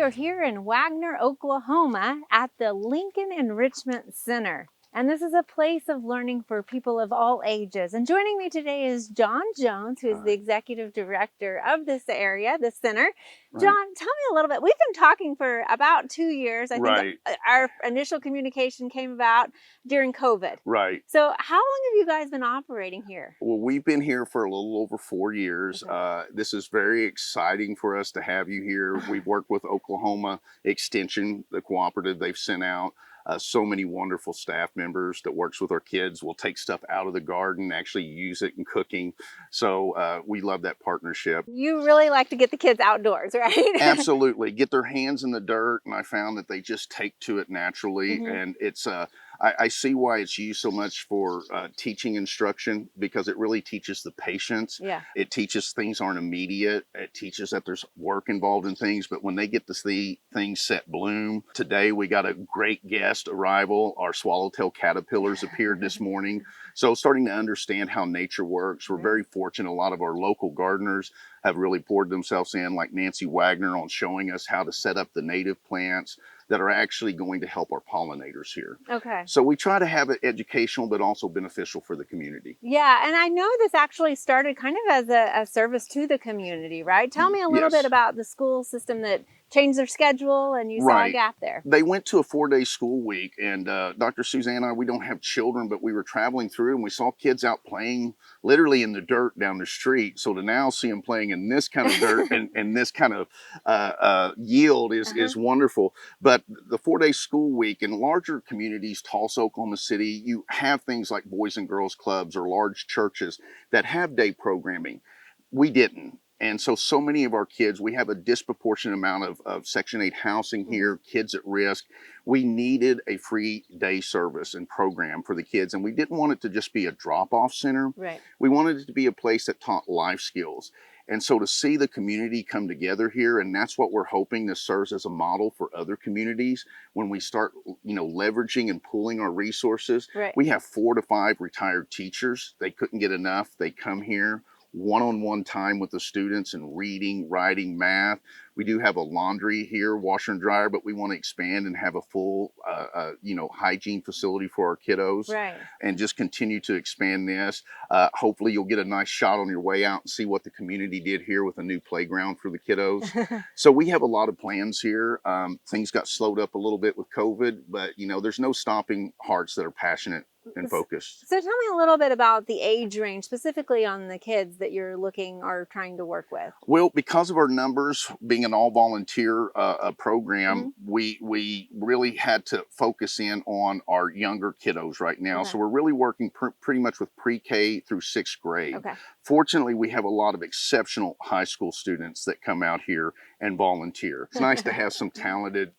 are here in Wagner, Oklahoma at the Lincoln Enrichment Center. And this is a place of learning for people of all ages. And joining me today is John Jones, who is the executive director of this area, the center. Right. John, tell me a little bit. We've been talking for about 2 years. I think Right. our initial communication came about during COVID. Right. So how long have you guys been operating here? Well, we've been here for a little over 4 years. Okay. This is very exciting for us to have you here. We've worked with Oklahoma Extension, the cooperative they've sent out. So many wonderful staff members that works with our kids. Will take stuff out of the garden, actually use it in cooking. So we love that partnership. You really like to get the kids outdoors, right? Absolutely. Get their hands in the dirt, and I found that they just take to it naturally. And it's I see why it's used so much for teaching instruction, because it really teaches the patience. Yeah. It teaches things aren't immediate. It teaches that there's work involved in things, but when they get to see things set bloom. Today we got a great guest arrival. Our swallowtail caterpillars appeared this morning. So starting to understand how nature works. We're very fortunate. A lot of our local gardeners have really poured themselves in, like Nancy Wagner, on showing us how to set up the native plants that are actually going to help our pollinators here. Okay. So we try to have it educational, but also beneficial for the community. Yeah, and I know this actually started kind of as a service to the community, right? Tell me a little bit Yes. about the school system that changed their schedule and you saw a Right. gap there. They went to a 4-day school week, and Dr. Suzanne and I, we don't have children, but we were traveling through and we saw kids out playing literally in the dirt down the street. So to now see them playing in this kind of dirt and this kind of yield is wonderful. But the 4-day school week in larger communities, Tulsa, Oklahoma City, you have things like Boys and Girls Clubs or large churches that have day programming. We didn't. And so many of our kids, we have a disproportionate amount of Section 8 housing here, kids at risk. We needed a free day service and program for the kids. And we didn't want it to just be a drop-off center. Right. We wanted it to be a place that taught life skills. And so to see the community come together here, and that's what we're hoping this serves as a model for other communities when we start, leveraging and pooling our resources. Right. We have 4 to 5 retired teachers. They couldn't get enough. They come here, one-on-one time with the students and reading, writing, math. We do have a laundry here, washer and dryer, but we want to expand and have a full, hygiene facility for our kiddos. Right. And just continue to expand this. Hopefully you'll get a nice shot on your way out and see what the community did here with a new playground for the kiddos. So we have a lot of plans here. Things got slowed up a little bit with COVID, but there's no stopping hearts that are passionate and focused. So tell me a little bit about the age range, specifically on the kids that you're looking or trying to work with. Well, because of our numbers being an all volunteer program, we really had to focus in on our younger kiddos right now. Okay. So we're really working pretty much with pre-K through 6th grade. Okay. Fortunately, we have a lot of exceptional high school students that come out here and volunteer. It's nice to have some talented,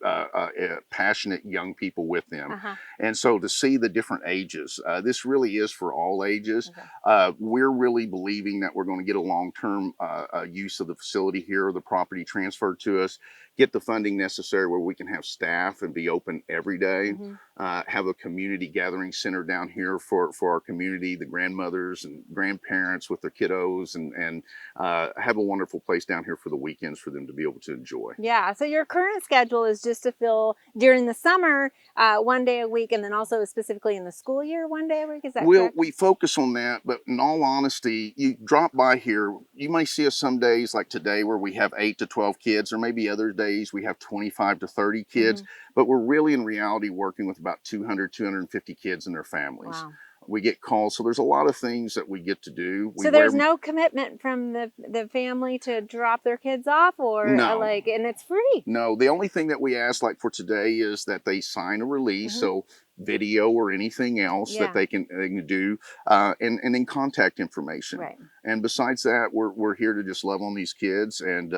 passionate young people with them. And so to see the different ages, this really is for all ages. Okay. We're really believing that we're going to get a long-term use of the facility here, or the property transferred to us, get the funding necessary where we can have staff and be open every day, have a community gathering center down here for our community, the grandmothers and grandparents with their kiddos, and have a wonderful place down here for the weekends for them to be able to enjoy. Yeah, so your current schedule is just to fill during the summer 1 day a week, and then also specifically in the school year 1 day a week, is that correct? We focus on that, but in all honesty, you drop by here, you may see us some days like today where we have 8 to 12 kids, or maybe other days we have 25 to 30 kids, but we're really in reality working with about 200, 250 kids and their families. Wow. We get calls, so there's a lot of things that we get to do. So there's no commitment from the family to drop their kids off, or No. and it's free? No, the only thing that we ask, like for today, is that they sign a release, so video or anything else that they can do, and then contact information. Right. And besides that, we're here to just love on these kids and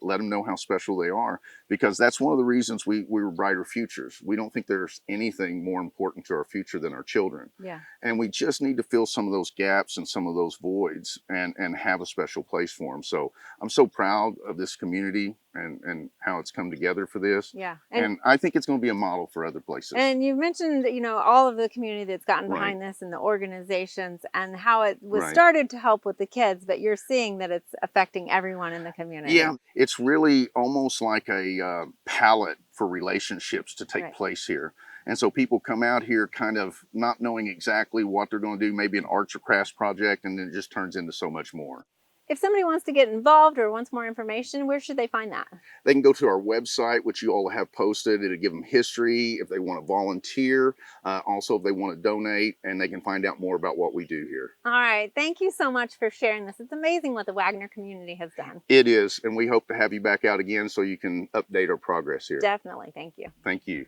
let them know how special they are, because that's one of the reasons we were Brighter Futures. We don't think there's anything more important to our future than our children. Yeah. And we just need to fill some of those gaps and some of those voids and have a special place for them. So I'm so proud of this community. and how it's come together for this. Yeah. And I think it's going to be a model for other places. And you mentioned, all of the community that's gotten Right. behind this and the organizations and how it was Right. started to help with the kids, but you're seeing that it's affecting everyone in the community. Yeah, it's really almost like a palette for relationships to take Right. place here. And so people come out here kind of not knowing exactly what they're going to do, maybe an arts or crafts project, and then it just turns into so much more. If somebody wants to get involved or wants more information, where should they find that? They can go to our website, which you all have posted. It'll give them history if they want to volunteer, also if they want to donate, and they can find out more about what we do here. All right. Thank you so much for sharing this. It's amazing what the Wagner community has done. It is, and we hope to have you back out again so you can update our progress here. Definitely. Thank you. Thank you.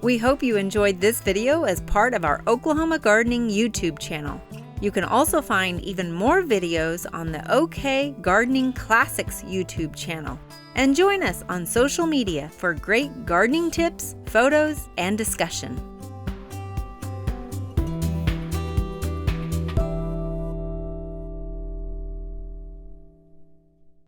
We hope you enjoyed this video as part of our Oklahoma Gardening YouTube channel. You can also find even more videos on the OK Gardening Classics YouTube channel. And join us on social media for great gardening tips, photos, and discussion.